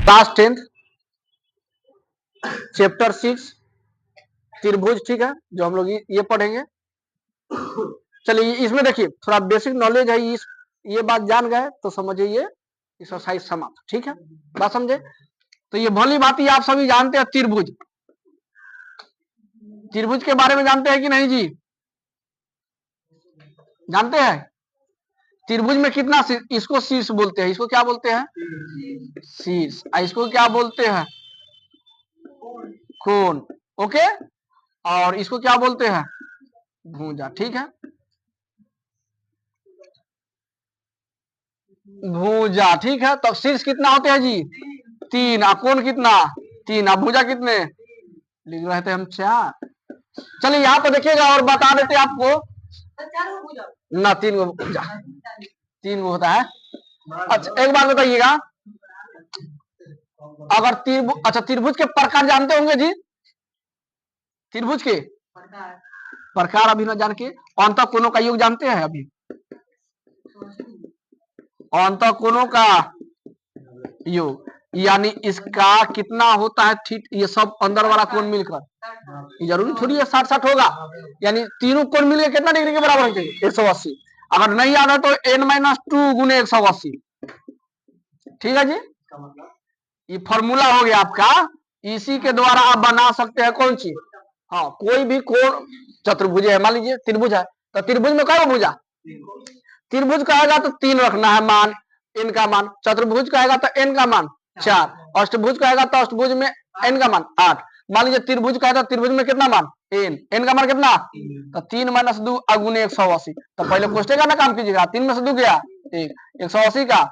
Class 10 chapter 6 त्रिभुज, ठीक है, जो हम लोग ये पढ़ेंगे। चलिए इसमें देखिए थोड़ा बेसिक नॉलेज है, ये बात जान गए तो समझिए ये एक्सरसाइज समाप्त, ठीक है, बात समझे। तो ये भली बात ही आप सभी जानते हैं त्रिभुज, त्रिभुज के बारे में जानते हैं कि नहीं जी? जानते हैं त्रिभुज में कितना इसको शीर्ष बोलते हैं, इसको क्या बोलते हैं? शीर्ष। इसको क्या बोलते हैं? कोण। ओके, और इसको क्या बोलते हैं? भुजा, ठीक है, भुजा, ठीक है। तो शीर्ष कितना होते हैं जी? 3। कोण कितना? 3। भुजा कितने लिख रहे थे हम? 4। चलिए यहाँ पर देखिएगा और बता देते आपको ना, 3 गो भुजा, 3 गो होता है। अच्छा एक बात बताइएगा, अगर त्रिभुज, अच्छा त्रिभुज के प्रकार जानते होंगे जी? त्रिभुज के प्रकार अभी ना जान के अंतःकोणों का योग जानते हैं? अभी अंतःकोणों का योग यानी इसका कितना होता है? ठीक, ये सब अंदर वाला कोण मिलकर जरूरी थोड़ी है 60-60 होगा, यानी तीनों कोण मिलकर कितना डिग्री के बराबर होते हैं? 180। अगर नहीं याद है तो n-2 गुने 180, ठीक है जी। ये फॉर्मूला हो गया आपका, इसी के द्वारा आप बना सकते हैं कौन सी, हाँ, कोई भी कोण चतुर्भुज है, मान लीजिए त्रिभुज है, तो त्रिभुज में क्या भुजा? त्रिभुज कहेगा तो 3 रखना है मान, n का मान। चतुर्भुज कहेगा तो n का मान 4। अष्टभुज कहेगा तो अष्टभुज में n का मान 8। मान लीजिए त्रिभुज कहेगा तो त्रिभुज में कितना मान? n का मान कितना? तो 3 - 2 गुने 180। तो पहले कोष्टे का ना काम कीजिएगा, 3 में से 2 गया 1, 180 का,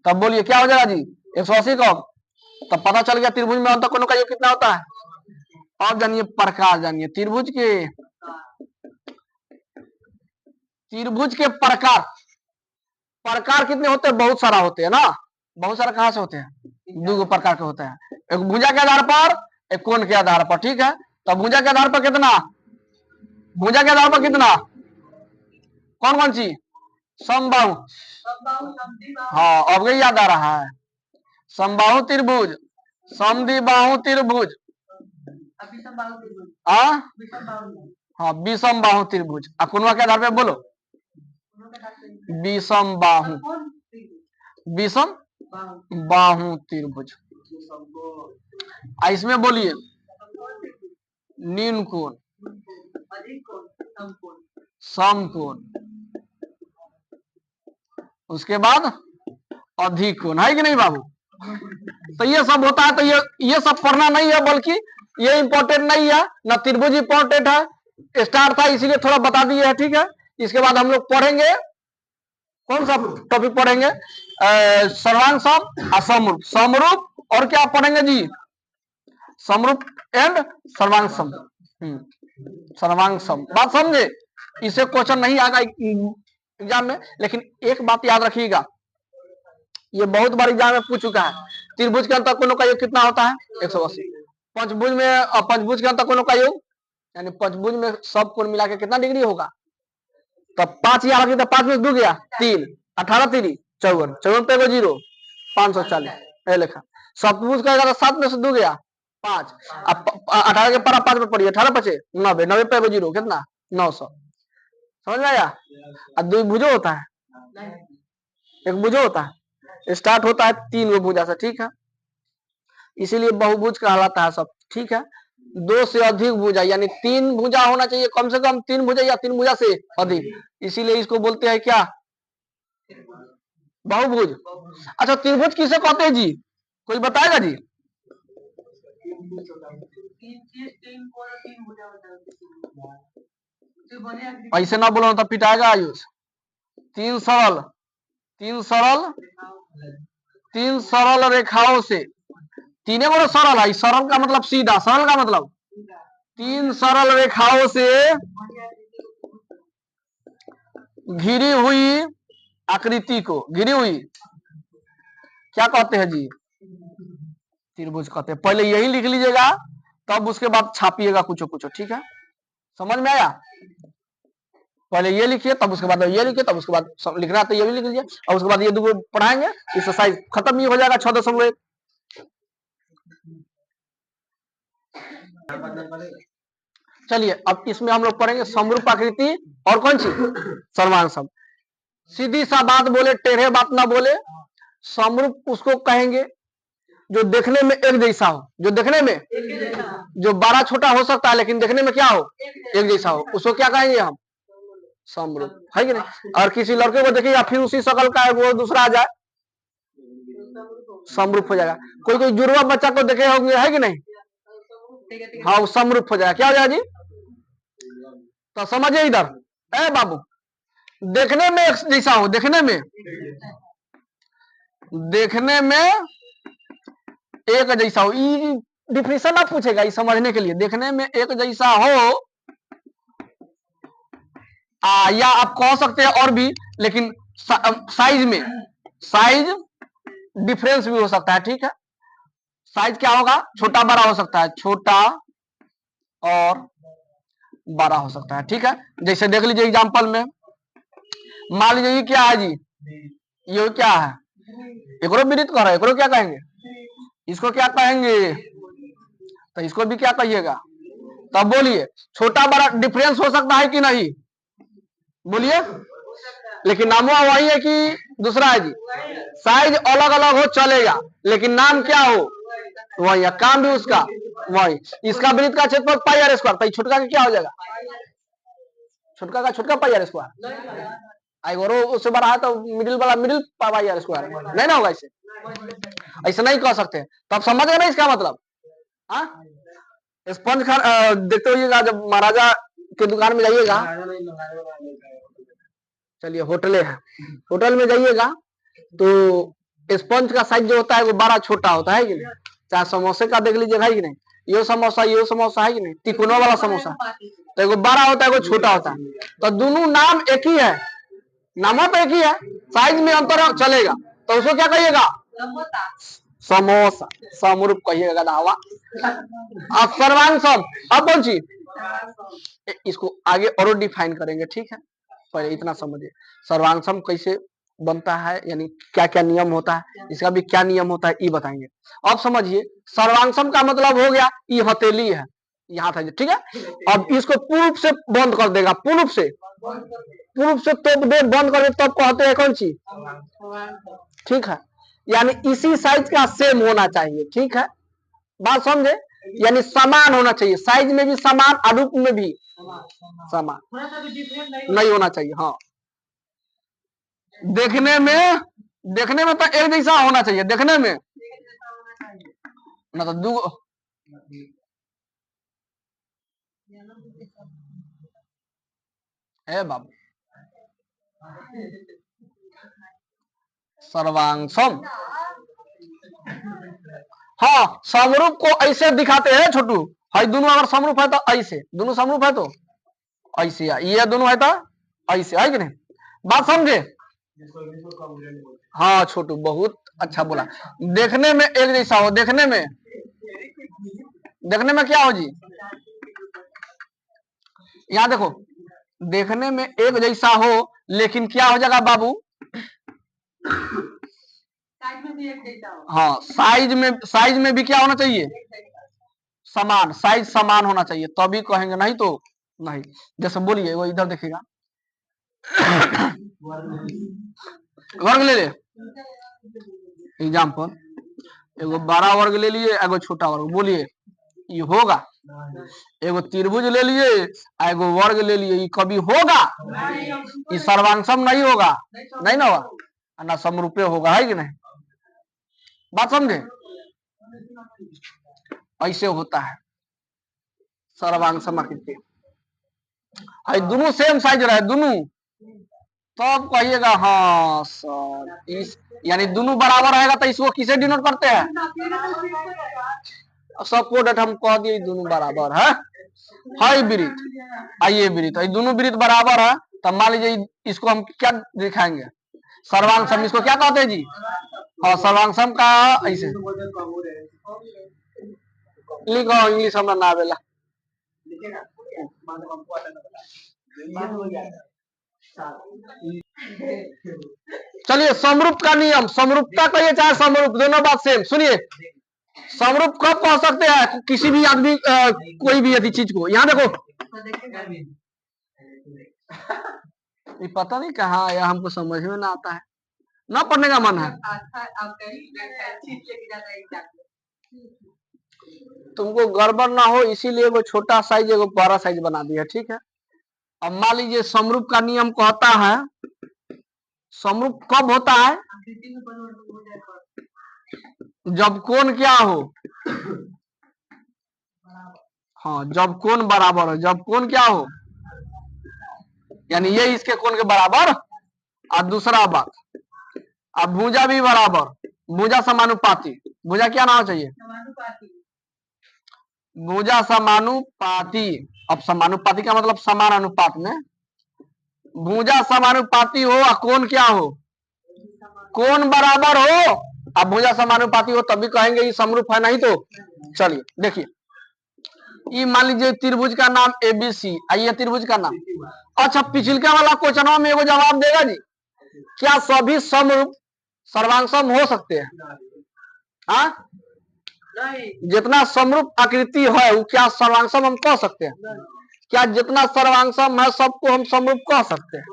तब बोलिए क्या हो जाएगा जी? 180 का। तब पता चल गया त्रिभुज में अंतःकोणों का योग कितना होता है। और जानिए प्रकार, जानिए त्रिभुज के, त्रिभुज के प्रकार, प्रकार कितने होते हैं? बहुत सारा होते हैं ना। बहुत सारा कहां से होते हैं? 2 प्रकार के होते हैं, एक भुजा के आधार पर, एक कोण के आधार पर, ठीक है। तो भुजा के आधार पर कितना? भुजा के आधार पर कितना? कौन कौन सी? समबाहु, हाँ अब गई याद आ रहा है। समबाहु त्रिभुज, समद्विबाहु त्रिभुज, हाँ विषम बाहु त्रिभुज। कोणवा के आधार पे बोलो? विषम बाहु, विषम बाहु त्रिभुज। इसमें बोलिए निम्न कोण, समकोण, उसके बाद अधिक कोण, है कि नहीं बाबू? तो ये सब होता है। तो ये सब पढ़ना नहीं है, बल्कि ये इंपॉर्टेंट नहीं है ना, त्रिभुज इंपॉर्टेंट है, स्टार्ट था इसीलिए थोड़ा बता दिए है, ठीक है। इसके बाद हम लोग पढ़ेंगे कौन सा टॉपिक पढ़ेंगे? सर्वांग सम और समरूप। समरूप और क्या पढ़ेंगे जी? समरूप एंड सर्वांग सम। सर्वांग सम, बात समझे? इसे क्वेश्चन नहीं आएगा एग्जाम में, लेकिन एक बात याद रखिएगा, ये बहुत बार एग्जाम में पूछ चुका है। त्रिभुज के अंतःकोणों का योग कितना होता है? 180। पंचभुज में, पंचभुज के अंतःकोणों का योग यानी पंचभुज में सब कोण मिला के कितना डिग्री होगा? तो 5 याद रखिए, तो 5 में 2 गया 3, 18 3 54, 54 पे 0, 540 ए लिखा। सप्तभुज कहेगा तो 7 में से 2 गया 5, 18 के पारा 5 में पड़ी, 18 बचे 90, 90 पे 0 कितना? 900। समझ में आया? और 2 भुजो होता है, एक भुजो होता है, स्टार्ट होता है 3 गो भुजा से, ठीक है, इसीलिए बहुभुज कहलाता है सब, ठीक है। 2 से अधिक भुजा यानी 3 भुजा होना चाहिए, कम से कम 3 भुजा या 3 भुजा से अधिक, इसीलिए इसको बोलते हैं क्या? बहुभुज। अच्छा त्रिभुज किसे कहते हैं जी? कोई बताएगा जी? ऐसे ना बोलो तो पिटाएगा आयुष। 3 सरल, 3 सरल, 3 सरल रेखाओं से, तीनों बड़े सरल है, सरल का मतलब सीधा, सरल का मतलब 3 सरल रेखाओं से घिरी हुई आकृति को, घिरी हुई क्या कहते हैं जी? त्रिभुज कहते हैं। पहले यही लिख लीजिएगा, तब उसके बाद छापिएगा कुछ कुछ, ठीक है, समझ में आया? पहले ये लिखिए, तब उसके बाद ये लिखिए, तब उसके बाद लिखना तो ये भी लिख लीजिए, और उसके बाद ये 2 पढ़ाएंगे, एक्सरसाइज खत्म ही हो जाएगा 6.1। चलिए अब इसमें हम लोग पढ़ेंगे समरूप आकृति और कौन सी सर्वांग शब्द। सीधी सा बात बोले, टेढ़े बात ना बोले। समरूप उसको कहेंगे जो देखने में एक जैसा हो, जो देखने में जो बड़ा छोटा हो सकता है लेकिन देखने में क्या हो, एक जैसा हो, उसको क्या कहेंगे हम, समरूप, है कि नहीं। और किसी लड़के को देखिएगा फिर उसी शकल का है वो दूसरा आ जाए, समरूप हो जाएगा। कोई कोई जुड़वा बच्चा को देखे होंगे, है कि नहीं, हाँ वो समरूप हो जाएगा। क्या हो जाएगा जी, तो समझिए इधर, ए बाबू, देखने में एक जैसा हो, देखने में एक जैसा हो, डिफिनेशन आप पूछेगा ये समझने के लिए। देखने में एक जैसा हो, या आप कह सकते हैं और भी, लेकिन साइज डिफरेंस भी हो सकता है, ठीक है। साइज क्या होगा, छोटा बड़ा हो सकता है, छोटा और बड़ा हो सकता है, ठीक है। जैसे देख लीजिए एग्जांपल में, मान लीजिए ये क्या है जी, ये क्या है, एकरो विदित कर रहा है, एकरो क्या कहेंगे, इसको क्या कहेंगे, तो इसको भी क्या कहिएगा, तब बोलिए छोटा बड़ा डिफरेंस हो सकता है कि नहीं, बोलिए। लेकिन नाम वही है कि दूसरा है जी, साइज अलग अलग हो चलेगा लेकिन नाम क्या हो वही है, काम भी उसका वही। इसका वृत्त का क्षेत्रफल पाई आर स्क्वायर, तो छोटका का क्या हो जाएगा, छोटका का छोटका पाई आर स्क्वायर, आई और उससे बड़ा है तो मिडिल वाला मिडिल पाई आर स्क्वायर, नहीं ना होगा ऐसे, ऐसे नहीं कह सकते। तो आप समझ गए ना इसका मतलब। हाँ स्पंज देखते होइएगा जब महाराजा के दुकान में जाइएगा, चलिए होटले है, होटल में जाइएगा तो स्पंज का साइज जो होता है वो बड़ा छोटा होता है कि नहीं। चाहे समोसे का देख लीजिएगा है कि नहीं, ये समोसा है कि नहीं, तिकोना वाला समोसा, तो एगो बड़ा होता है एगो छोटा होता है, तो दोनों नाम एक ही है, नामों तो एक ही है, साइज में अंतर चलेगा, तो उसको क्या कहिएगा, समोसा, समरूप कहिएगा दावा। अब सर्वांग शब्द, अब कौन सी, इसको आगे और डिफाइन करेंगे, ठीक है। पहले इतना समझिए सर्वांग शब्द कैसे बनता है, यानी क्या क्या नियम होता है, इसका भी क्या नियम होता है ये बताएंगे। अब समझिए सर्वांग शब्द का मतलब हो गया ये हथेली है, यहाँ था, ठीक है। अब इसको पूर्व से बंद कर देगा, पूर्व से तो बंद कर दे, तब कहते हैं कौन सी, ठीक है। यानी इसी साइज का सेम होना चाहिए, ठीक है, बात समझे, यानी समान होना चाहिए, साइज में भी समान, आरूप में भी समान नहीं होना चाहिए। हाँ देखने में तो एक जैसा होना चाहिए, देखने में ना तो दो है बाबू। सर्वांशम, हाँ समरूप को ऐसे दिखाते हैं छोटू, है दोनों अगर समरूप है तो ऐसे, दोनों समरूप है तो ऐसे, ये दोनों है तो ऐसे, है कि नहीं, बात समझे। हाँ छोटू बहुत अच्छा बोला, देखने में एक जैसा हो, देखने में क्या हो जी, यहाँ देखो, देखने में एक जैसा हो लेकिन क्या हो जाएगा बाबू, हाँ साइज में भी क्या होना चाहिए, समान, साइज समान होना चाहिए तभी कहेंगे, नहीं तो नहीं। जैसे बोलिए वो इधर देखिएगा, वर्ग ले ले एग्जाम्पल, एगो बड़ा वर्ग ले लिए, एगो छोटा वर्ग, बोलिए ये होगा, एगो त्रिभुज ले लिए, एगो वर्ग ले लिए, ये कभी होगा, ये सर्वांशम नहीं होगा, नहीं ना होगा, ना समरूपे होगा, है कि नहीं, बात समझे। ऐसे होता है सर्वांशम आकृति, दोनों सेम साइज रहे दोनों, तब कहिएगा हाँ सर, इस यानी दोनों बराबर रहेगा तो इसको किसे डिनोट करते हैं, सपोर्ट हम कह दिए दोनों बराबर है, वृत्त, आइए वृत्त, दोनों वृत्त बराबर है, तब मान लीजिए इसको हम क्या दिखाएंगे, सर्वांशम, इसको क्या कहते हैं जी, और सर्वांशम का ऐसे लिखो, इंग्लिश हमरा ना आवेला, चलिए समरूप का नियम, समरूपता कहिए चाहे समरूप, दोनों बात सेम, सुनिए समरूप कब कह सकते हैं किसी भी आदमी कोई भी यदि चीज को? यहाँ देखो, ये पता नहीं कहाँ आया, हमको समझ में ना आता है, ना पढ़ने का मन है। तुमको गड़बड़ ना हो इसीलिए वो छोटा साइज एगो बड़ा साइज बना दिया, ठीक है। अब मान लीजिए समरूप का नियम कहता है, समरूप कब होता है? जब कोण क्या हो, हाँ जब कोण बराबर हो। जब कोण क्या हो, यानी ये इसके कोण के बराबर। और दूसरा बात, अब भुजा भी बराबर, भुजा समानुपाती। भुजा क्या नाम चाहिए? भुजा समानुपाती। अब समानुपाती का मतलब समान अनुपात में। भुजा समानुपाती हो और कोण क्या हो, कोण बराबर हो। अब भुजा समानुपाती हो तभी कहेंगे ये समरूप है, नहीं तो चलिए देखिए, ये मान लीजिए त्रिभुज का नाम एबीसी, आइए त्रिभुज का नाम। अच्छा, पिछले वाला क्वेश्चन में एगो जवाब देगा जी, क्या सभी समरूप सर्वांगसम हो सकते हैं? हाँ, जितना समरूप आकृति है वो क्या सर्वांगसम हम कह सकते हैं? क्या जितना सर्वांगसम है सबको हम समरूप कह सकते हैं?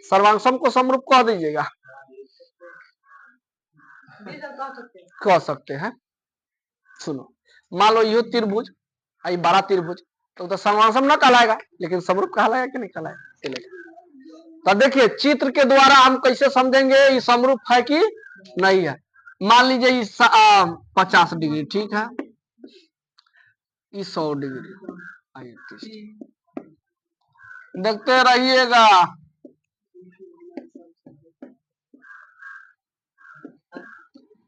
सर्वांगसम को समरूप कह दीजिएगा। कह सकते हैं। सुनो, मान लो ये त्रिभुज, ये बड़ा त्रिभुज, तो सर्वांगसम ना कहलाएगा, लेकिन समरूप कहलाएगा कि नहीं कहलाएगा? तो देखिए चित्र के द्वारा हम कैसे समझेंगे ये समरूप है कि नहीं है। मान लीजिए ये 50 डिग्री, ठीक है, ये 100 डिग्री, देखते रहिएगा।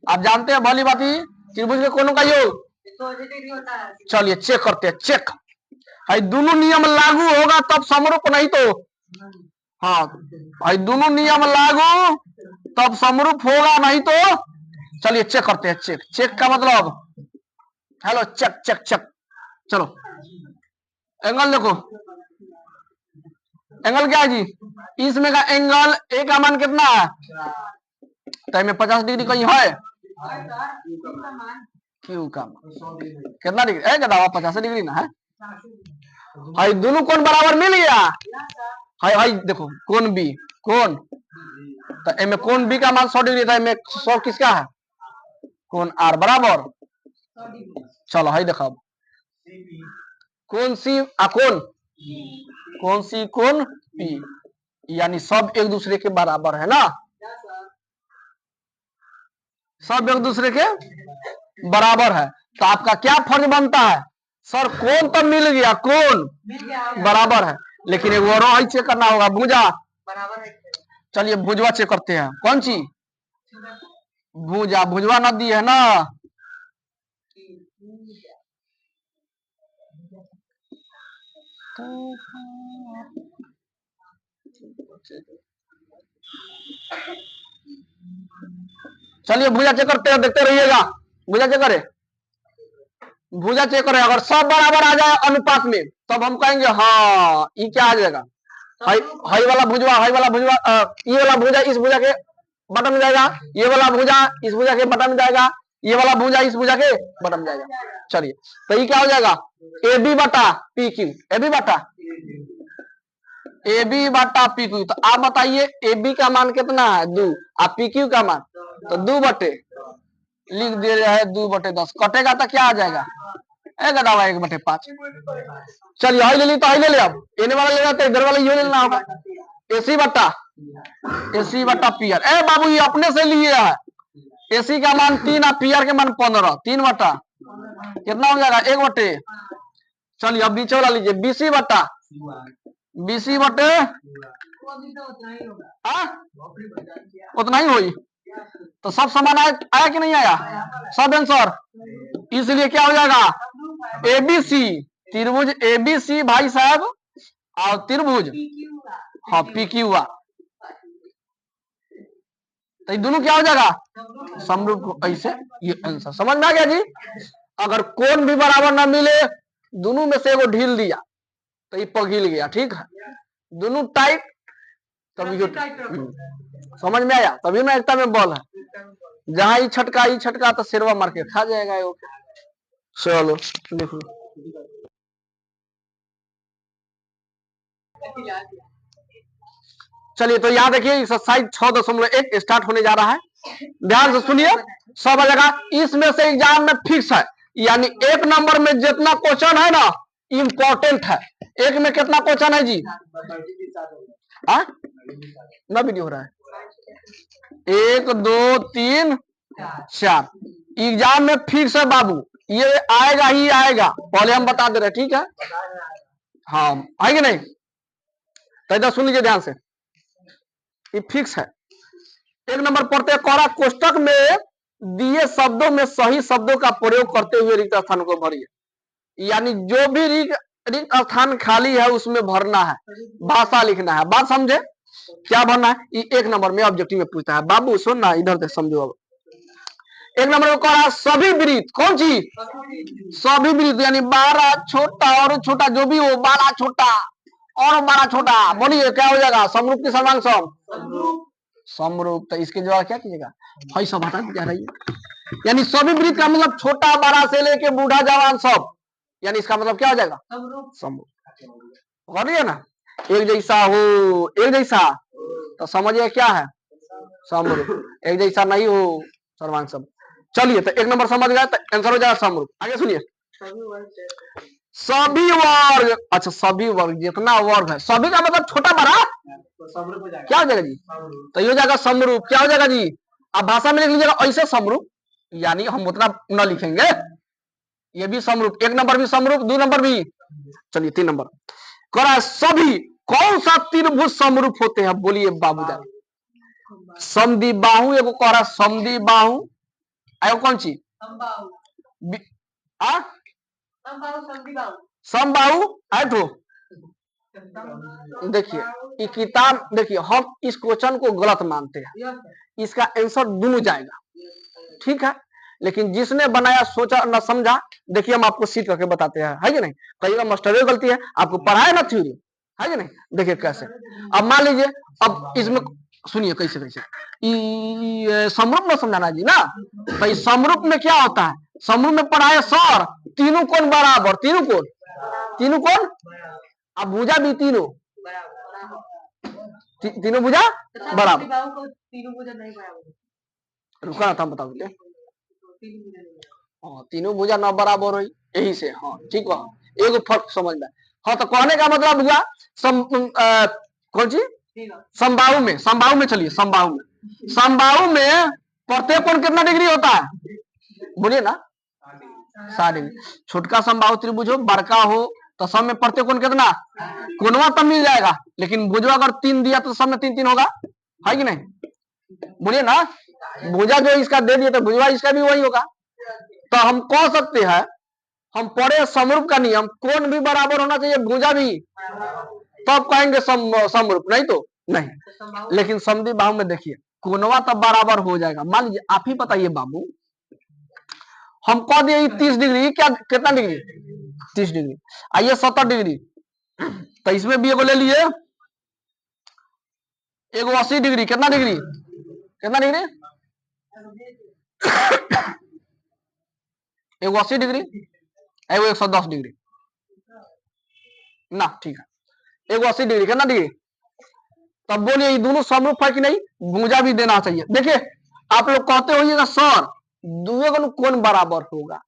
आप जानते हैं भली बात ही त्रिभुज के कोणों का योग। चलिए चेक करते हैं, चेक। भाई दोनों नियम लागू होगा तब समरूप, नहीं तो हाँ भाई दोनों नियम लागू तब समरूप होगा, नहीं तो चलिए चेक करते हैं। चेक, चेक का मतलब हेलो, चेक चेक चेक। चलो एंगल देखो, एंगल क्या है जी? इसमें का एंगल ए का मान कितना है? तो में 50 डिग्री कहीं है? क्यू का मान कितना डिग्री है? गधा 50 डिग्री ना है। भाई दोनों कोण बराबर मिल गया। हाय हाय देखो, कोण बी, कोण तो एम कोण बी का मान 100 डिग्री था। एम 100 किसका है? कोण आर बराबर। चलो हाय देखो, कोण सी कोण सी कोण पी, यानी सब एक दूसरे के बराबर है ना, सब एक दूसरे के बराबर है। तो आपका क्या फर्ज बनता है? सर कोण तो मिल गया, कोण बराबर है, लेकिन एक और ही चेक करना होगा, भुजा बराबर है। चलिए भुजवा चेक करते हैं। कौन सी भुजा? भुजवा नदी है ना। चलिए भुजा चेक करते हैं, देखते रहिएगा। भुजा चेक करे, भुजा चेक करे, अगर सब बराबर आ जाए अनुपात में तब हम कहेंगे हाँ ये क्या आ जाएगा, हाई वाला भुजवा, हाई वाला भुजवा, ये वाला भुजा इस भुजा के बटन में जाएगा, ये वाला भुजा इस भुजा के बटन में जाएगा, ये वाला भुजा इस भुजा के बटन में जाएगा। चलिए तो ये क्या हो जाएगा? ए बी बटा पी क्यू, ए बी बटा पी क्यू। तो आप बताइए ए बी का मान कितना है? 2, और पी क्यू का मान तो 2 बटे, लिख दे रहा है 2/10, कटेगा तो क्या आ जाएगा? 1/5। चलिए हाई ले ली तो हाई ले ले, अब एने वाला लेना तो इधर वाला ये लेना होगा, एसी बटा पी आर। ए बाबू ये अपने से लिए है, एसी का मान 3 और पी आर के मान 15, 3 बटा कितना हो जाएगा? 1 बटे। चलिए अब नीचे वाला लीजिए, बीसी बटे उतना ही होगी। तो सब समान आया कि नहीं आया? सब आंसर। इसलिए क्या हो जाएगा? एबीसी, त्रिभुज एबीसी भाई साहब, और त्रिभुज हाँ पी क्यू आर, तो ये दोनों क्या हो जाएगा? समरूप। ऐसे ये आंसर समझ में आ गया जी। अगर कोण भी बराबर ना मिले, दोनों में से एगो ढील दिया तो ये पघिल गया, ठीक है, दोनों टाइट, तभी समझ में आया, तभी ना एकता में बल है। जहां ही छटका तो सिरवा मार के खा जाएगा। ओके चलो लिखो। चलिए तो यहाँ देखिए एक्सरसाइज 6.1 स्टार्ट होने जा रहा है। ध्यान से सुनिए, सब जगह इसमें से एग्जाम में फिक्स है, यानी एक नंबर में जितना क्वेश्चन है ना इंपॉर्टेंट है। एक में कितना क्वेश्चन है जी? ना वीडियो हो रहा है 1 2 3 4 एग्जाम में फिक्स है बाबू, ये आएगा ही आएगा, पहले हम बता दे रहे, ठीक है? हाँ आएगी नहीं तो इधर सुन लीजिए ध्यान से, ये फिक्स है। एक नंबर पढ़ते कोरा कोष्टक में दिए शब्दों में सही शब्दों का प्रयोग करते हुए रिक्त स्थान को भरिए, यानी जो भी रिक्त स्थान खाली है उसमें भरना है, भाषा लिखना है। बात समझे क्या भरना है? ये एक नंबर में ऑब्जेक्टिव में पूछता है। बाबू सुन ना, इधर से समझो। अब एक नंबर में कहा सभी वृत्त, कौन सी? सभी वृत्त, यानी बड़ा छोटा और छोटा जो भी हो, बड़ा छोटा और बड़ा छोटा, बोलिए क्या हो जाएगा? समरूप की सर्वांग सम समरूप। तो इसके जवाब क्या कीजिएगा? भाई सब बता जा रही है, यानी सभी वृत्त का मतलब छोटा बड़ा से लेके बूढ़ा जवान सब, यानी इसका मतलब क्या हो जाएगा? समरूप। कर लिया ना? एक जैसा हो, एक जैसा तो समझिए क्या है? समरूप। एक जैसा नहीं हो सर्वांग सब। चलिए तो एक नंबर समझ गया तो आंसर हो जाएगा समरूप। आगे सुनिए, सभी वर्ग, अच्छा सभी वर्ग, जितना वर्ग है सभी का मतलब छोटा बड़ा क्या हो जाएगा जी? तो ये हो जाएगा समरूप। क्या हो जाएगा जी? अब भाषा में लिख लीजिएगा ऐसे समरूप, यानी हम उतना न लिखेंगे, ये भी समरूप। एक नंबर भी समरूप, 2 नंबर भी। चलिए 3 नंबर करा सभी कौन सा त्रिभुज समरूप होते हैं? बोलिए बाबूजान। समद्वि बाहु एगो कह रहा समद्वि बाहु, एगो कौन सी? समबाहु है। तो देखिए ये किताब, देखिए हम इस क्वेश्चन को गलत मानते हैं, इसका आंसर दोनों जाएगा, ठीक है? लेकिन जिसने बनाया सोचा ना समझा, देखिए हम आपको सीट करके बताते हैं, है कि नहीं? कई मास्टर गलती है, आपको पढ़ाया ना थ्योरी, है कि नहीं? देखिए कैसे। अब मान लीजिए, अब इसमें सुनिए कैसे कैसे समरूप में समझाना जी ना। तो समरूप में क्या होता है? समरूप में पढ़ाए सर तीनों कोण बराबर, तीनों कोण अब भुजा भी तीनों भुजा बराबर। रुका ना था, बताओ तीनों भुजा न बराबर हो, यही से। हाँ ठीक है, एगो फर्क समझ में। हाँ तो कहने का मतलब हुआ कौन सी? समबाहु में, समबाहु में। चलिए समबाहु में प्रत्येक कोण कितना डिग्री होता है? बोलिए ना, 60 डिग्री। छोटका समबाहु त्रिभुज हो, बड़का हो, तो सब में प्रत्येक कोण कितना? कोणवा तब मिल जाएगा, लेकिन भुजवा अगर 3 दिया तो सब में 3 3 होगा, है कि नहीं? बोलिए ना, भुजा जो इसका दे दिया तो भुजवा इसका भी वही होगा। तो हम कह सकते हैं, हम पढ़े समरूप का नियम, कोण भी बराबर होना चाहिए, भुजा भी, तब कहेंगे समरूप, नहीं तो नहीं। लेकिन समद्वि बाहु में देखिए कोणवा तब बराबर हो जाएगा। मान लीजिए आप ही बताइए बाबू, हम कह दिए 30 डिग्री, क्या कितना डिग्री? 30 डिग्री। आइए 70 डिग्री, तो इसमें भी एगो ले लिए, एगो 80 डिग्री। कितना डिग्री? कितना डिग्री? एगो 80 डिग्री, एगो 110 डिग्री ना, ठीक है। एगो 80 डिग्री, कितना डिग्री? तब बोलिए ये दोनों समरूप है कि नहीं? भुजा भी देना चाहिए। देखिए आप लोग कहते होइएगा सर दुगो कोण बराबर होगा।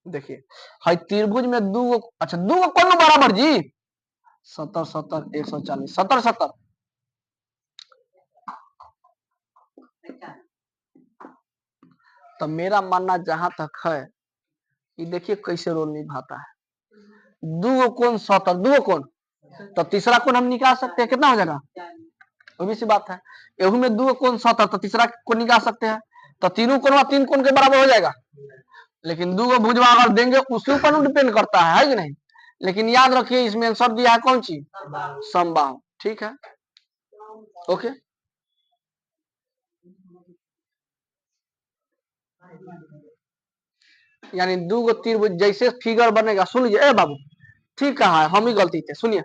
देखिए है त्रिभुज में दूगो, अच्छा दूगो कोण बराबर जी, 70 70 140, 70 70। तो मेरा मानना जहां तक है, ये देखिए कैसे रोल निभाता है। दूगो कोण 70, दूगो कोण, तो तीसरा कोण हम निकाल सकते हैं, कितना हो जाएगा? वो भी सी बात है, एहू में दूगो कोण 70, तो तीसरा कोण निकाल सकते हैं, तो तीनों कोण 3 कोण के बराबर हो जाएगा। लेकिन दूगो भुजवा अगर देंगे उसके ऊपर डिपेंड करता है कि नहीं? लेकिन याद रखिए इसमें आंसर दिया है कौन सी? समबाहु, ठीक है, ओके। यानी दूगो त्रिभुज जैसे फिगर बनेगा, सुन लीजिए ए बाबू, ठीक कहा है, हम ही गलती थे। सुनिए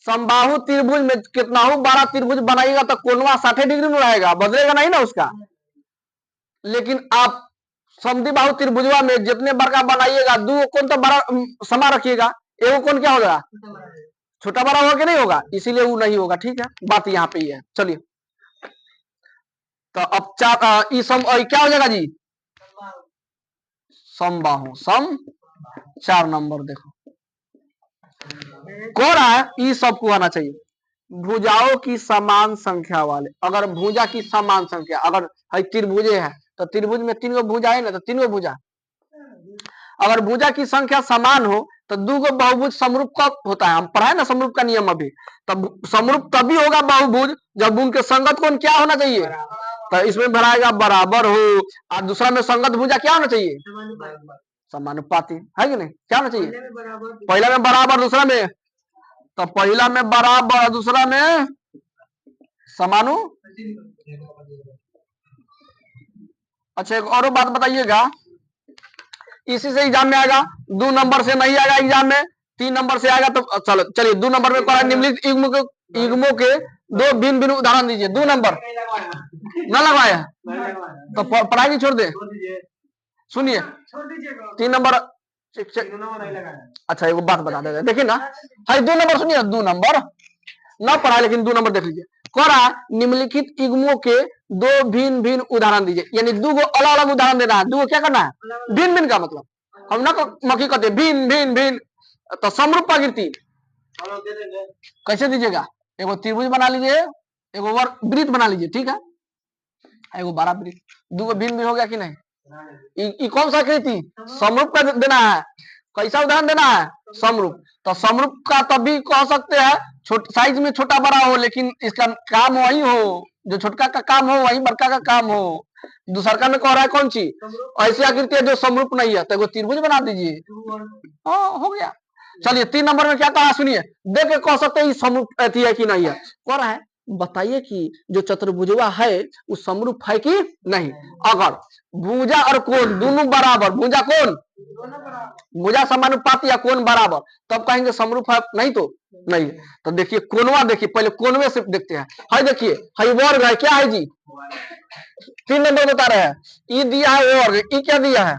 समबाहु त्रिभुज में कितना हो, 12 त्रिभुज बनाएगा तो कोणवा 60 डिग्री में रहेगा, बदलेगा नहीं ना उसका। लेकिन आप समद्विबाहु त्रिभुजवा में जितने बड़का बनाइएगा दो कौन तो बड़ा समा रखिएगा, एगो कौन क्या होगा, छोटा बड़ा होगा कि नहीं होगा, इसीलिए वो नहीं होगा। ठीक है, बात यहाँ पे ही है। चलिए तो अब क्या हो जाएगा जी, समबाहु सम 4 नंबर। देखो कौन है, ई सबको आना चाहिए। भुजाओं की समान संख्या वाले, अगर भुजा की समान संख्या, अगर त्रिभुजे है तो त्रिभुज में 3 गो भुजा है ना, तो 3 गो भुजा, अगर भुजा की संख्या समान हो तो 2 गो बहुभुज समरूप का होता है। हम पढ़ाए ना समरूप का नियम अभी। तब समरूप तभी होगा बहुभुज जब उनके संगत कोण क्या होना चाहिए, तो इसमें भराएगा बराबर हो, और दूसरा में संगत भुजा क्या होना चाहिए, समानुपाती, है कि नहीं, क्या होना चाहिए, पहला में बराबर, दूसरा में, तो पहला में बराबर, दूसरा में समानु। अच्छा एक और बात बताइएगा, इसी से एग्जाम में आएगा, 2 नंबर से नहीं आएगा एग्जाम में, 3 नंबर से आएगा। तो चलो चलिए 2 नंबर में कौन, निम्नलिखित युग्मों के 2 भिन्न भिन्न उदाहरण दीजिए। 2 नंबर न लगवाया तो पढ़ाई भी छोड़ दे। सुनिए 3 नंबर, अच्छा एगो बात बता दे, देखिए ना, है 2 नंबर, सुनिए 2 नंबर न पढ़ा, लेकिन 2 नंबर देख लीजिए। कोरा निम्नलिखित युग्मों के 2 भिन्न भिन्न उदाहरण दीजिए, यानी 2 गो अलग अलग उदाहरण देना है। 2 क्या करना है, भिन्न भिन्न का मतलब हम ना मखी कहते भिन्न भिन्न भिन्न, तो समरूप प्रकृति कैसे दीजिएगा, एगो त्रिभुज बना लीजिए, एगो वृत्त बना लीजिए, ठीक है, एगो बड़ा वृत्त, 2 गो भिन्न भिन्न हो गया कि नहीं। कौन सा आकृति, समरूप का देना है। कैसा उदाहरण देना है, समरूप। तो समरूप का तभी कह सकते हैं साइज में छोटा बड़ा हो, लेकिन इसका काम वही हो, जो छोटका का काम हो वही बड़का का काम हो। दूसरा में कह रहा है कौन सी ऐसी आकृति है जो समरूप नहीं है, तो त्रिभुज बना दीजिए, हो गया। चलिए 3 नंबर में क्या कहा, सुनिए, देख के कह सकते हैं समरूप है कि नहीं है। कह रहा है बताइए कि जो चतुर्भुजवा है वो समरूप है कि नहीं। अगर भुजा और कोण दोनों बराबर, भुजा कोण, भुजा समानुपाती या कोण बराबर, तब कहेंगे समरूप है, नहीं तो नहीं। तो देखिए कोणवा, देखिए पहले कोणवे से देखते हैं। है देखिए, है वर्ग है, क्या है जी, 3 नंबर बता रहे हैं, ई दिया है वर्ग, ई क्या दिया है,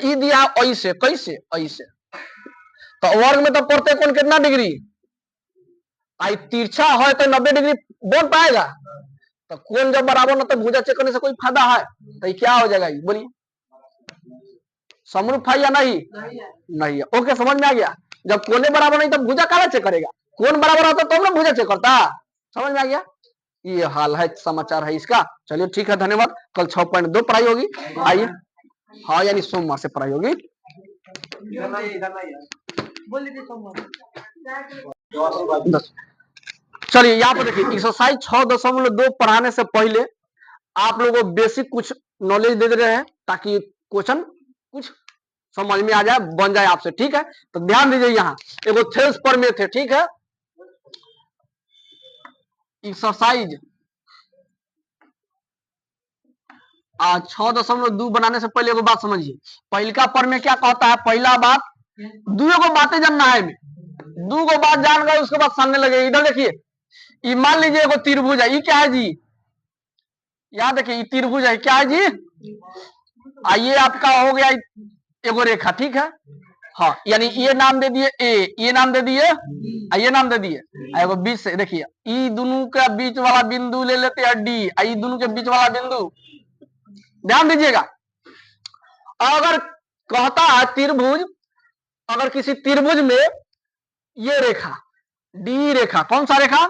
ई दिया है ऐसे, कैसे ऐसे, तो वर्ग में तो पढ़ते कोण कितना डिग्री, आई तिरछा है तो 90 डिग्री बोल पाएगा। तो कोण जब बराबर ना, तो भुजा चेक करने से कोई फायदा है, तो क्या हो जाएगा, बोलिए समरूप है या नहीं, नहीं है। ओके समझ में आ गया। जब कोने बराबर नहीं तो भुजा काला चेक करेगा, कोण बराबर होता तो ना भुजा चेक करता। समझ में आ गया, ये हाल है, समाचार है इसका। चलिए ठीक है, धन्यवाद। कल 6.2 पढ़ाई होगी, आइए। हाँ यानी सोमवार से पढ़ाई होगी। चलिए यहाँ पर देखिए, एक्सरसाइज 6.2 पढ़ाने से पहले आप लोगों को बेसिक कुछ नॉलेज दे रहे हैं, ताकि क्वेश्चन कुछ समझ में आ जाए, बन जाए आपसे, ठीक है। तो ध्यान दीजिए, यहाँ एगो थेल्स प्रमेय थे, ठीक है। एक्सरसाइज 6.2 बनाने से पहले एगो बात समझिए। पहला प्रमेय क्या कहता है, पहला बात, 2 गो बातें जानना है, 2 गो बात जान गए उसके बाद सामने लगे। इधर देखिए, मान लीजिए एगो त्रिभुज है, ये क्या है जी, यहाँ देखिए त्रिभुज है, क्या है जी, ये आपका हो गया एगो रेखा, ठीक है। हाँ यानी ये नाम दे दिए ए, ये नाम दे दिए, ये नाम दे दिए, एगो बीच से देखिए, ई दोनों के बीच वाला बिंदु ले लेते हैं डी, ई दोनों के बीच वाला बिंदु, ध्यान दीजिएगा। अगर कहता है त्रिभुज, अगर किसी त्रिभुज में ये रेखा डी रेखा, कौन सा रेखा,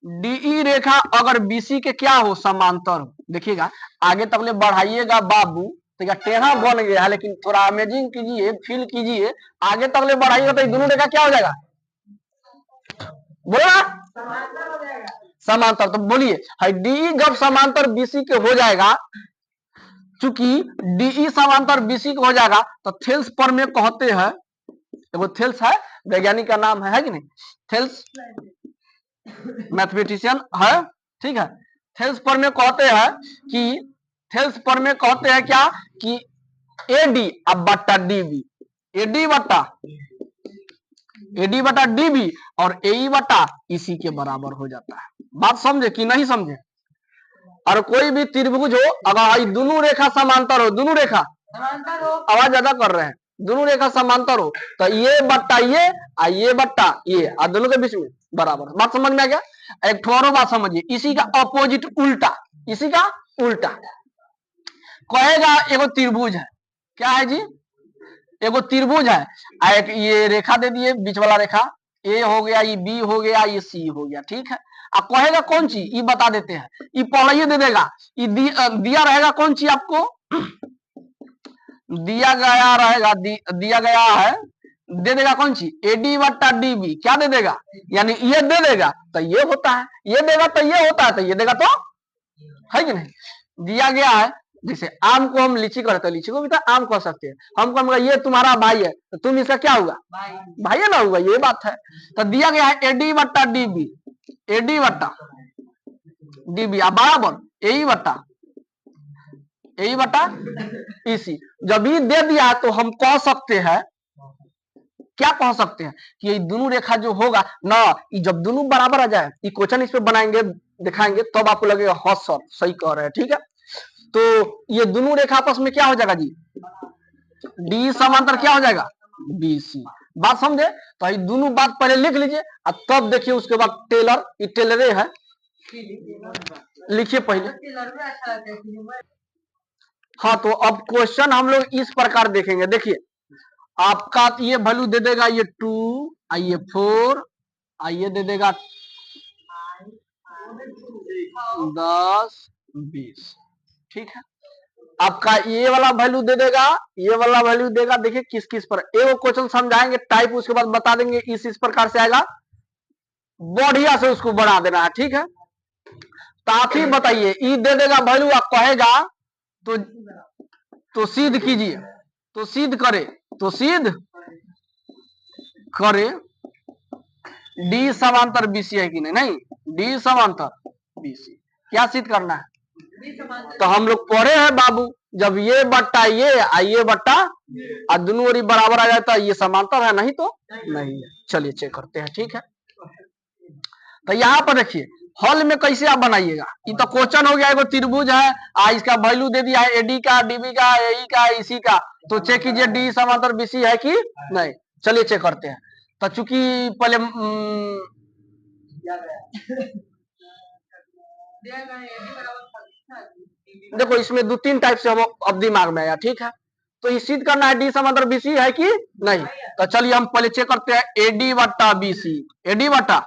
डीई रेखा, अगर बीसी के क्या हो, समांतर हो। देखिएगा आगे तक ले बढ़ाइएगा बाबू, तो टेढ़ा बन गया है, लेकिन थोड़ा अमेजिंग कीजिए, फील कीजिए, आगे तक ले बढ़ाइएगा तो दोनों रेखा क्या हो जाएगा, बोला समांतर। तो बोलिए है डीई जब समांतर बीसी के हो जाएगा, चूंकि डीई समांतर बीसी के हो जाएगा, तो थेल्स प्रमेय कहते हैं, वो थेल्स है, वैज्ञानिक का नाम है कि नहीं, थेल्स मैथमेटिशियन है, ठीक है। थेल्स प्रमेय कहते हैं कि, थेल्स प्रमेय कहते हैं क्या कि एडी अब बट्टा डीबी, एडी बटा डीबी और एई बटा इसी के बराबर हो जाता है। बात समझे कि नहीं समझे, और कोई भी त्रिभुज हो, अगर दोनों रेखा समांतर हो, दोनों रेखा आवाज ज्यादा कर रहे हैं, दोनों रेखा समांतर हो तो ये बट्टा ये बट्टा ये और दोनों के बीच में बराबर। बात समझ में आ गया? एक ठोरो बात समझिए, इसी का अपोजिट उल्टा, इसी का उल्टा कहेगा एगो त्रिभुज है, क्या है जी? एगो त्रिभुज है, एक ये रेखा दे दिए, बीच वाला रेखा ए हो गया, ये बी हो गया, ये सी हो गया, ठीक है। अब कहेगा कौन चीज, ये बता देते हैं, ये पहले ये दे देगा, ये दिया रहेगा कौन चीज आपको दिया गया रहेगा, दिया गया है, दे देगा कौन सी एडी बट्टा डीबी, क्या दे देगा, यानी ये दे देगा तो ये होता है, ये देगा तो ये होता है, तो ये देगा तो है कि नहीं। दिया गया है, जैसे आम को हम लीची कहते हैं, लीची को भी तो आम कह सकते हैं, हम कहेंगे ये तुम्हारा भाई है तो तुम इसका क्या हुआ, भाई है ना हुआ, ये बात है। तो दिया गया है एडी बट्टा डीबी, एडी बट्टा डीबी बराबर यही बट्टा इसी। जब ये दे दिया तो हम कह सकते हैं, क्या कह सकते हैं कि ये दोनों रेखा जो होगा ना, ये जब दोनों बराबर आ जाए, ये क्वेश्चन इस पे बनाएंगे दिखाएंगे तब तो आपको लगेगा हाँ सर सही कह रहे हैं, ठीक है। तो ये दोनों रेखा आपस में क्या हो जाएगा जी, डी समांतर क्या हो जाएगा बीसी। बात समझे? तो ये दोनों बात पहले लिख लीजिए और तब देखिए उसके बाद टेलर, ये टेलरे है, लिखिए पहले। हाँ तो अब क्वेश्चन हम लोग इस प्रकार देखेंगे, देखिए आपका ये वैल्यू दे देगा ये 2, ये 4, ये दे देगा 10 20, ठीक है। आपका ये वाला वैल्यू दे देगा, ये वाला वैल्यू देगा, देखिए किस किस पर एक क्वेश्चन समझाएंगे टाइप, उसके बाद बता देंगे इस प्रकार से आएगा, बढ़िया से उसको बना देना है, ठीक है। तो आप ही बताइए, ई दे देगा वैल्यू, आप कहेगा तो सिद्ध कीजिए, तो सिद्ध करे, तो सिद्ध करे डी समांतर बीसी है कि नहीं, नहीं डी समांतर बीसी, क्या सिद्ध करना है? तो हम लोग पढ़े हैं बाबू, जब ये बट्टा ये बट्टा और दोनों ओर बराबर आ जाता है, ये समांतर है, नहीं तो नहीं है। चलिए चेक करते हैं, ठीक है। तो यहाँ पर देखिए हॉल में कैसे आप बनाइएगा, ये तो क्वेश्चन हो गया, एगो त्रिभुज है, इसका वैल्यू दे दिया है एडी का, डीबी का, एई का, इसी का, तो चेक कीजिए डी समांतर बीसी है कि नहीं। चलिए चेक करते हैं। तो चूंकि पहले देखो इसमें 2-3 टाइप से हम अब दिमाग में आया, ठीक है। तो ये सिद्ध करना है डी समांतर बीसी है कि नहीं। तो चलिए हम पहले चेक करते हैं एडी बट्टा बीसी, एडी बट्टा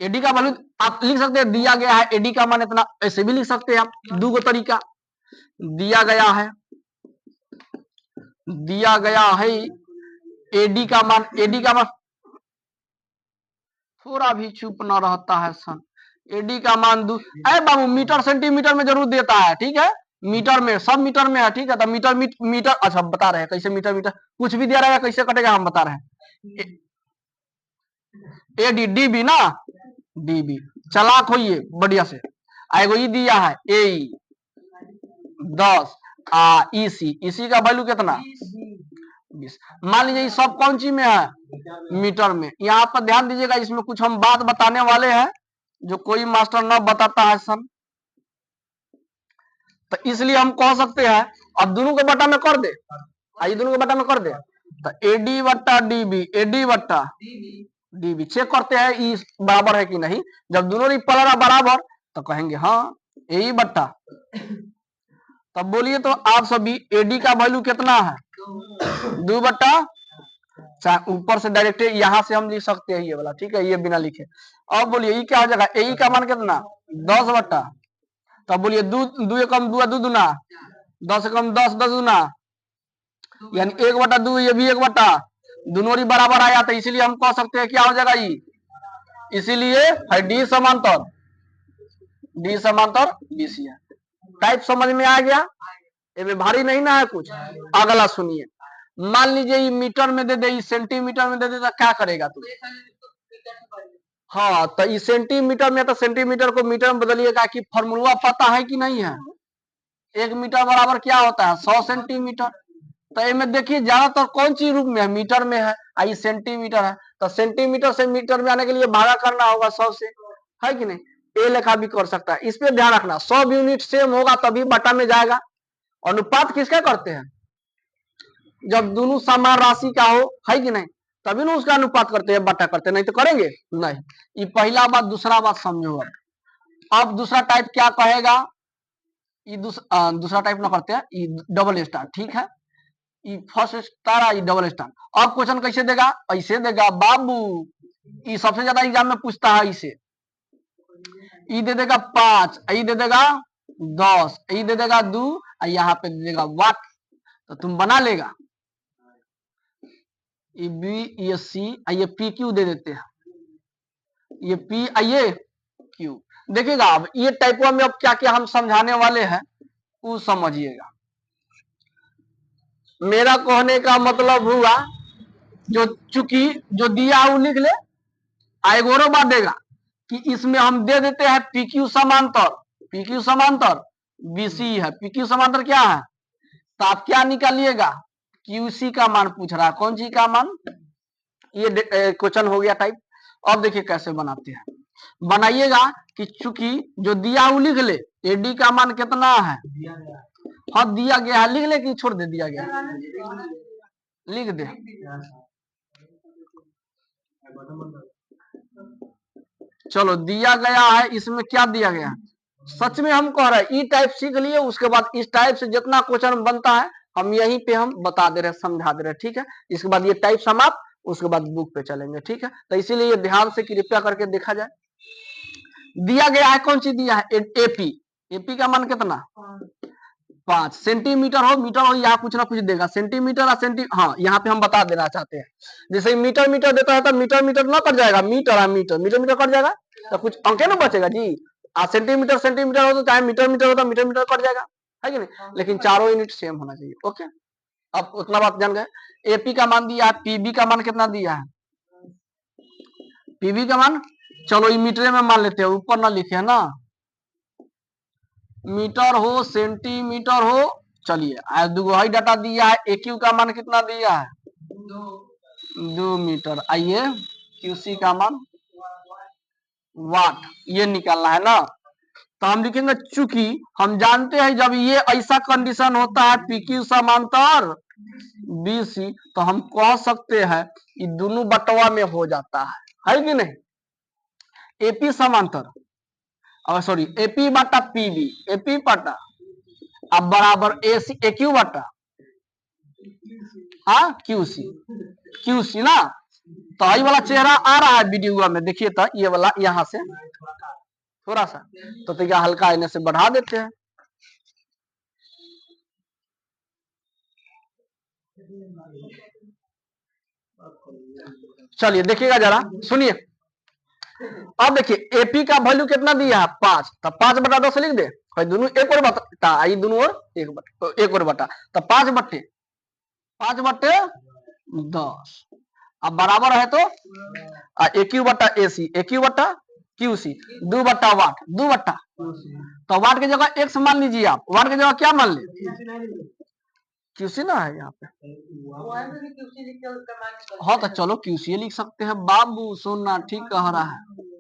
एडी का वैल्यू आप लिख सकते हैं, दिया गया है एडी का मान इतना, ऐसे भी लिख सकते हैं आप, दो गो तरीका दिया गया है एडी का मान थोड़ा भी चुप ना रहता है सन, एडी का मान अरे बाबू मीटर सेंटीमीटर में जरूर देता है, ठीक है, मीटर में, सब मीटर में है, ठीक है। तो मीटर अच्छा बता रहे हैं कैसे, मीटर कुछ भी दिया रहेगा कैसे कटेगा, हम बता रहे हैं। एडी डीबी ना, डीबी चलाक होइए बढ़िया से। आएगो ई दिया है ए 10 इसी का वैल्यू कितना 20। मान लीजिए सब कौन सी में है, मीटर में। यहाँ पर ध्यान दीजिएगा, इसमें कुछ हम बात बताने वाले हैं जो कोई मास्टर न बताता है सन, तो इसलिए हम कह सकते हैं अब दोनों के बटा में कर दे, आइए दोनों के बटा में कर दे, तो एडी बट्टा डीबी, एडी बट्टा डीबी चेक करते हैं ई बराबर है कि नहीं। जब दोनों पलरा बराबर तो कहेंगे हाँ यही बट्टा। तब बोलिए तो आप सभी एडी का वैल्यू कितना है 2 बट्टा, चाहे ऊपर से डायरेक्ट यहाँ से हम लिख सकते हैं ये वाला, ठीक है, ये बिना लिखे। अब बोलिए ई क्या हो जाएगा, ए का मान कितना 10 बट्टा, तब बोलिए 2 कम 2 2 दूना, 10 कम 10 10 दूना, यानी 1 बट्टा 2, ये भी 1 बट्टा, दोनों ही बराबर आया, तो इसीलिए हम कह सकते हैं क्या हो जाएगा ई, इसीलिए डी समांतर बीसी है। टाइप समझ में आ गया, ये भारी नहीं ना है कुछ। अगला सुनिए, मान लीजिए ये मीटर में दे दे, सेंटीमीटर में दे दे, तो क्या करेगा तू? हाँ तो इस सेंटीमीटर में, तो सेंटीमीटर को मीटर में बदलिएगा कि फॉर्मूला पता है कि नहीं है, 1 मीटर बराबर क्या होता है 100 सेंटीमीटर। तो इसमें देखिए ज्यादातर कौन सी रूप में है, मीटर में है, आई सेंटीमीटर है, तो सेंटीमीटर से मीटर में आने के लिए भागा करना होगा 100 से, है कि नहीं। ए लेखा भी कर सकता है। इस पे ध्यान रखना, सब यूनिट सेम होगा तभी बटा में जाएगा। अनुपात किसका करते हैं? जब दोनों समान राशि का हो, है कि नहीं, तभी ना उसका अनुपात करते हैं, बटा करते हैं, नहीं तो करेंगे नहीं। ये पहला बात। दूसरा बात समझो। अब दूसरा टाइप क्या कहेगा? ये दूसरा टाइप ना करते हैं, ये डबल स्टार, ठीक है। ये फर्स्ट स्टार है, ये डबल स्टार। अब क्वेश्चन कैसे देगा? ऐसे देगा बाबू, ये सबसे ज्यादा एग्जाम में पूछता है इसे। ई दे देगा 5, ई दे देगा 10, ई दे देगा 2, यहाँ पे दे देगा वाट, तो तुम बना लेगा। ये बी, ये सी, ये पी क्यू दे देते हैं, ये पी, ये क्यू। देखिएगा अब ये टाइपों में अब क्या क्या हम समझाने वाले हैं वो समझिएगा। मेरा कहने का मतलब हुआ, जो चूंकि जो दिया वो लिख ले। आएगोरो बात देगा कि इसमें हम दे देते हैं पी क्यू समांतर, पी क्यू समांतर बीसी है। पी क्यू समांतर क्या है? तो आप क्या निकालिएगा? क्यूसी का मान पूछ रहा है। कौन सी का मान? ये क्वेश्चन हो गया टाइप। अब देखिए कैसे बनाते हैं। बनाइएगा कि चूंकि जो दिया वो लिख ले, एडी का मान कितना है? हाँ दिया गया है, लिख ले कि छोड़ दे दिया गया? लिख दे। चलो दिया गया है, इसमें क्या दिया गया है? सच में हम कह रहे हैं ई टाइप सीख लिए, उसके बाद इस टाइप से जितना क्वेश्चन बनता है हम यहीं पे हम बता दे रहे हैं, समझा दे रहे हैं, ठीक है। इसके बाद ये टाइप समाप्त, उसके बाद बुक पे चलेंगे, ठीक है। तो इसीलिए ध्यान से कृपया करके देखा जाए। दिया गया है, कौन सी दिया है? एपी। एपी का मान कितना? 5 सेंटीमीटर हो, मीटर हो, यहाँ कुछ ना कुछ देगा। सेंटीमीटर हाँ यहाँ पे हम बता देना चाहते हैं। जैसे मीटर मीटर देता है तो मीटर मीटर ना कट जाएगा, मीटर है मीटर, मीटर मीटर कट जाएगा तो कुछ अंक ना बचेगा जी। सेंटीमीटर सेंटीमीटर हो तो चाहे मीटर मीटर हो तो मीटर मीटर कट जाएगा, है कि नहीं। लेकिन चारों यूनिट सेम होना चाहिए। ओके, अब उतना बात जान गए। एपी का मान दिया है, पीबी का मान कितना दिया है? पीबी का मान चलो ये मीटर में मान लेते हैं, ऊपर ना लिखे है ना, मीटर हो सेंटीमीटर हो। चलिए दो हाई डाटा दिया है। एक्यू का मान कितना दिया है? 2 मीटर। आइए क्यूसी का मान वाट, ये निकालना है ना। तो हम लिखेंगे चूंकि हम जानते हैं जब ये ऐसा कंडीशन होता है पीक्यू समांतर बीसी, तो हम कह सकते हैं ये दोनों बटवा में हो जाता है कि नहीं। एपी समांतर और सॉरी एपी बटा पीबी, एपी बटा अब बराबर एसी एक्यू बटा हाँ क्यूसी, क्यूसी ना। तो ये वाला चेहरा आ रहा है वीडियो में, देखिए तो ये वाला यहाँ से थोड़ा सा तो क्या हल्का इन्हें से बढ़ा देते हैं। चलिए देखिएगा जरा, सुनिए। अब देखिए एपी का वैल्यू कितना दिया है? 5, तो 5 बटा 10 लिख दे। दोनों एक और बटा, आई दोनों और एक और बटा, तो 5 बट्टे 10 अब बराबर है तो एक्यू बटा एसी, एक्यू बटा क्यूसी, 2 बट्टा वाट, 2 बट्टा। तो वाट की जगह एक्स मान लीजिए आप, वाट की जगह क्या मान ले? क्यूसी ना है यहाँ पे। हाँ तो चलो क्यूसी लिख सकते हैं बाबू, सोना ठीक कह रहा है,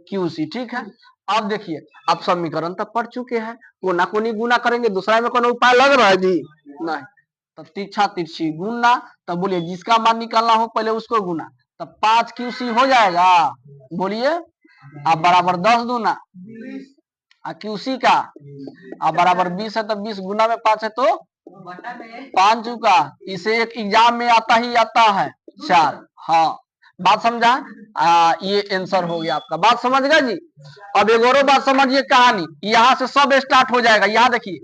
क्यूसी ठीक है। अब देखिए अब समीकरण तक पढ़ चुके हैं, कोना कोनी गुना करेंगे, दूसरा में कोनो उपाय लग रहा है जी? नहीं। तो तिरछा तिरछी गुना, तो बोलिए जिसका मान निकालना हो पहले उसको गुना, तो 5 क्यूसी हो जाएगा। बोलिए अब बराबर 10 दूना क्यूसी का अब बराबर 20 है, तो 20 गुना में 5 है तो 5 चुका। इसे एक एग्जाम में आता ही आता है 4। हाँ बात समझा? ये आंसर हो गया आपका। बात समझ गया जी। अब एक और बात समझिए, कहानी यहाँ से सब स्टार्ट हो जाएगा। यहाँ देखिए,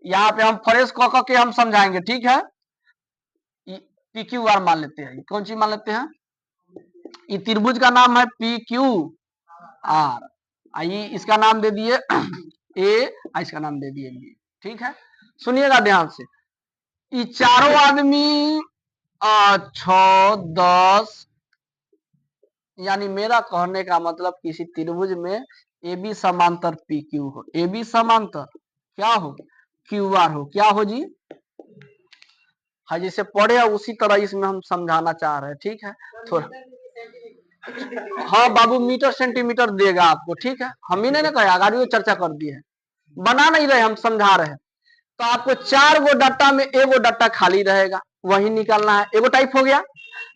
यहाँ पे हम फ्रेश कॉक के हम समझाएंगे, ठीक है। पी क्यू आर मान लेते हैं, कौन सी मान लेते हैं? ये त्रिभुज का नाम है पी क्यू आर। आइए इसका नाम दे दिए ए, इसका नाम दे दिए बी, ठीक है। सुनिएगा ध्यान से, ये चारों आदमी 6 10, यानी मेरा कहने का मतलब किसी त्रिभुज में ए बी समांतर पी क्यू हो, ए बी समांतर क्या हो? क्यू आर हो। क्या हो जी? हाँ जैसे पढ़े उसी तरह इसमें हम समझाना चाह रहे हैं, ठीक है। थोड़ा हाँ बाबू, मीटर सेंटीमीटर देगा आपको, ठीक है। हम ही नहीं ना कहे, आगे वो चर्चा कर दी है, बना नहीं रहे, हम समझा रहे हैं। तो आपको 4 गो डाटा में एगो डाटा खाली रहेगा, वही निकालना है। एगो टाइप हो गया।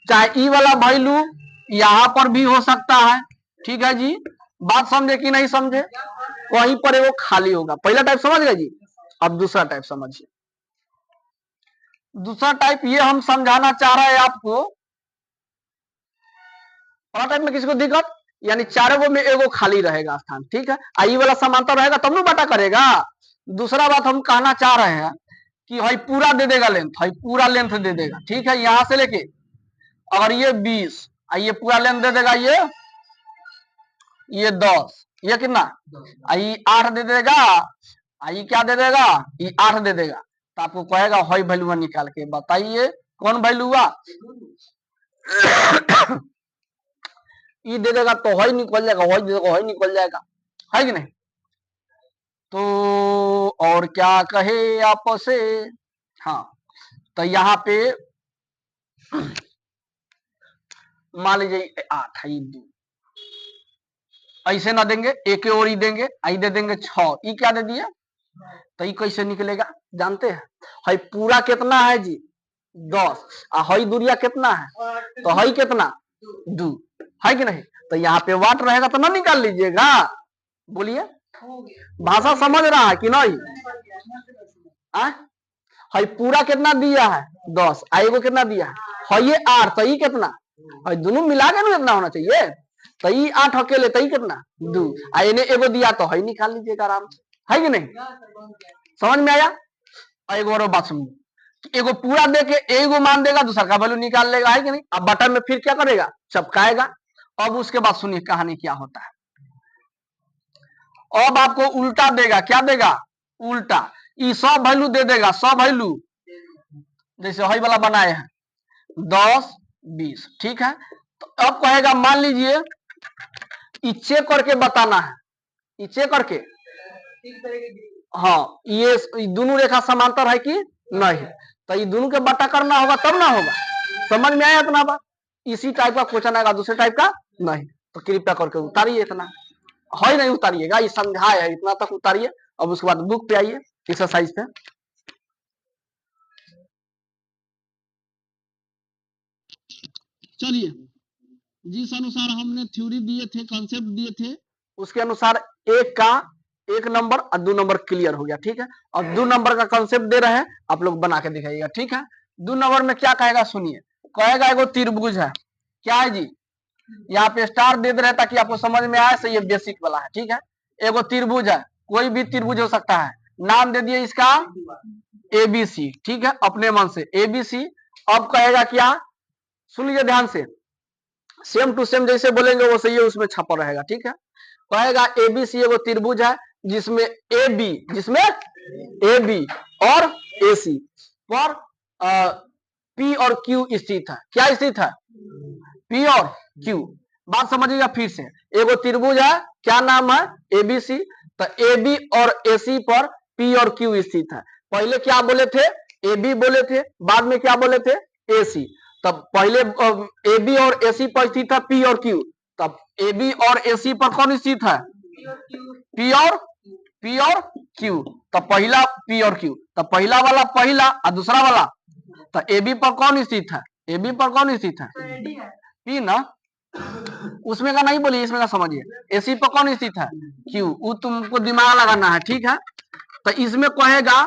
चाहे ई वाला वैल्यू यहाँ पर भी हो सकता है, ठीक है जी। बात समझे कि नहीं समझे? वहीं पर एगो खाली होगा। पहला टाइप समझ गए जी। अब दूसरा टाइप समझिए। दूसरा टाइप ये हम समझाना चाह रहे हैं आपको। पहला टाइप में किसी को दिक्कत, यानी 4 गो में एगो खाली रहेगा स्थान, ठीक है। आई वाला समांतर रहेगा तब ना बाटा करेगा। दूसरा बात हम कहना चाह रहे हैं कि भाई पूरा दे देगा लेंथ, भाई पूरा लेंथ दे देगा, ठीक है। यहां से लेके अगर ये 20, ये पूरा लेंथ दे देगा, ये 10, ये कितना, ये 8 दे देगा, ये क्या दे देगा, ये 8 दे देगा। तो आपको कहेगा हई वैल्यू निकाल के बताइए कौन वैल्यू हुआ। ये दे देगा तो हई निकल जाएगा, हई दे देगा हई निकल जाएगा, है कि नहीं। तो और क्या कहे आप से। हाँ, तो यहाँ पे मान लीजिए 8 है, 2 ऐसे ना देंगे, एक और ही देंगे, आई दे देंगे 6, ये क्या दे दिया। तो ये कैसे निकलेगा जानते हैं? हई पूरा कितना है जी, 10, हई दूरिया कितना है, तो हई कितना 2, है कि नहीं। तो यहाँ पे वाट रहेगा तो ना निकाल लीजिएगा, बोलिए। भाषा समझ रहा है कि नहीं? हई पूरा कितना दिया है 10, एगो कितना दिया है, हई 8, तो ये कितना, हई दोनों मिला के ना कितना होना चाहिए। तो ये 8 अकेले, तो ये कितना 2, इन्हें एगो दिया तो हई निकाल लीजिएगा आराम से, है कि नहीं। समझ में आया? एगो और बात सुनिए, एगो पूरा दे के एगो मान देगा, दूसरा का वैल्यू निकाल लेगा, है कि नहीं। अब बटन में फिर क्या करेगा, चपकाएगा। अब उसके बाद सुनिए कहानी क्या होता है। अब आपको उल्टा देगा, क्या देगा, उल्टा। ये सब वैल्यू दे देगा, सब वैल्यू जैसे हई वाला बनाए हैं 10, 20, ठीक है। तो अब कहेगा मान लीजिए ये चेक करके बताना है, ये चेक करके, हाँ ये दोनों रेखा समांतर है कि नहीं। तो ये दोनों के बटा करना होगा तब ना होगा। समझ में आया इतना बात? इसी टाइप का क्वेश्चन आएगा, दूसरे टाइप का नहीं। तो कृपया करके उतारिए, इतना है नहीं उतारिएगा, ये समझाया है इतना तक उतारिए। अब उसके बाद बुक पे आइए, एक्सरसाइज पे। चलिए, जिस अनुसार हमने थ्योरी दिए थे, कॉन्सेप्ट दिए थे, उसके अनुसार एक नंबर और 2 नंबर क्लियर हो गया, ठीक है। और 2 नंबर का कॉन्सेप्ट दे रहे हैं, आप लोग बना के दिखाइएगा, ठीक है। 2 नंबर में क्या कहेगा सुनिए, कहेगा एगो त्रिभुज है, क्या है जी, यहाँ पे स्टार दे रहे हैं ताकि आपको समझ में आए। सही, ये बेसिक वाला है, ठीक है। एगो त्रिभुज है, कोई भी त्रिभुज हो सकता है, नाम दे दिए इसका ABC, ठीक है, अपने मन से ABC। अब कहेगा क्या, सुन लीजिए ध्यान से, सेम टू सेम जैसे बोलेंगे वो सही है, उसमें छपा रहेगा, ठीक है। कहेगा ABC एगो त्रिभुज है जिसमें AB और AC पर P और Q स्थित है। क्या स्थित है, P और Q। बात समझिएगा फिर से, एगो त्रिभुज है, क्या नाम है, ABC। तो AB और AC पर P और Q स्थित है। पहले क्या बोले थे, AB बोले थे, बाद में क्या बोले थे, AC। तब पहले AB और AC पर स्थित है P और Q, तब AB और AC पर कौन स्थित है, P और Q। तब पहला P और Q, तब पहला वाला पहला और दूसरा वाला, तो AB पर कौन स्थित है, AB पर कौन स्थित है, P ना, उसमें का नहीं बोलिए, इसमें का समझिए। AC पर कौन स्थित है, Q, वो तुमको दिमाग लगाना है, ठीक है। तो इसमें कहेगा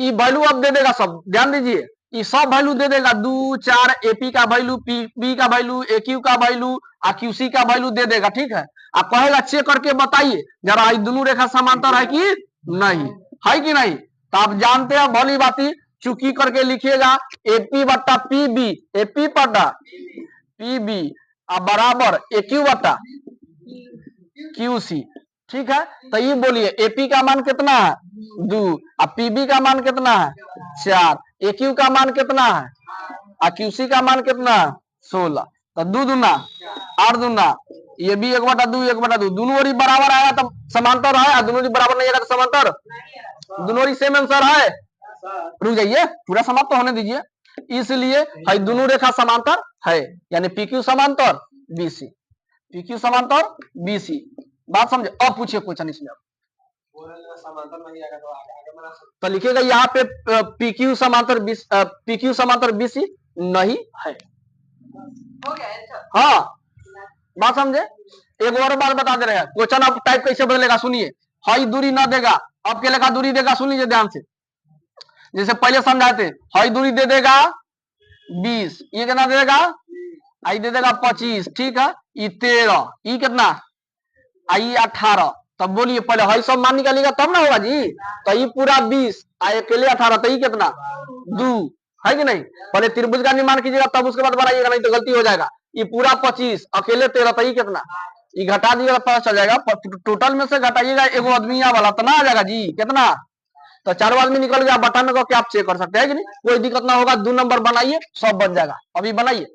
ये वैल्यू अब दे देगा सब, ध्यान दीजिए, ये सब वैल्यू दे देगा, 2, 4 AP का वैल्यू, PB का वैल्यू, AQ का वैल्यू और QC का वैल्यू दे देगा, ठीक है। आप कहेगा चेक करके बताइए जरा ये दोनों रेखा समांतर है कि नहीं, है कि नहीं। तो आप जानते हैं भली बाती, चुकी करके लिखिएगा AP बट्टा PB, AP बट्टा PB बराबर AQ बट्टा QC, ठीक है। तो ये बोलिए AP का मान कितना है 2 और PB का मान कितना है 4, AQ का मान कितना है और QC का मान कितना है 16। तो 2 दूना 8 दूना, ये भी 1/2 1/2, दोनों ओरी बराबर आया तब समांतर है, और दोनों ओरी बराबर नहीं आएगा तो समांतर, दोनों ओरी सेम आंसर है। रुक जाइए, पूरा समाप्त तो होने दीजिए। इसलिए दोनों रेखा समांतर है, यानी PQ समांतर BC। PQ समांतर BC। बात समझे? अब पूछिए क्वेश्चन इसमें। समांतर नहीं आएगा तो आगे बना सकते। तो लिखेगा यहाँ पे PQ समांतर BC नहीं है। हो गया। हाँ, बात समझे? एक और बात बता दे रहे हैं, क्वेश्चन अब टाइप कैसे बदलेगा सुनिए। हई दूरी ना देगा, अब के लेखा दूरी देगा, सुन लीजिए ध्यान से। जैसे पहले समझाते, हई दूरी दे देगा 20, ये कितना दे देगा, आई दे देगा 25, ठीक है, ये 13, ये कितना, आई 18। तब बोलिए पहले हई सब मान निकालिएगा तब ना होगा जी। तो ये पूरा 20, आई अकेले 18, तो ये कितना 2 है कि नहीं। पहले त्रिभुज का निर्माण कीजिएगा तब उसके बाद बनाइएगा, नहीं तो गलती हो जाएगा। ये पूरा 25 अकेले 13, तो ये कितना, ये घटा दीजिएगा पता चल जाएगा। टोटल में से घटाइएगा एगो आदमी वाला तो ना आ जाएगा जी, कितना, तो 4 आदमी निकल गया, बटन में क्या आप चेक कर सकते हैं कि नहीं, कोई दिक्कत ना होगा। 2 नंबर बनाइए, सब बन जाएगा। अभी बनाइए।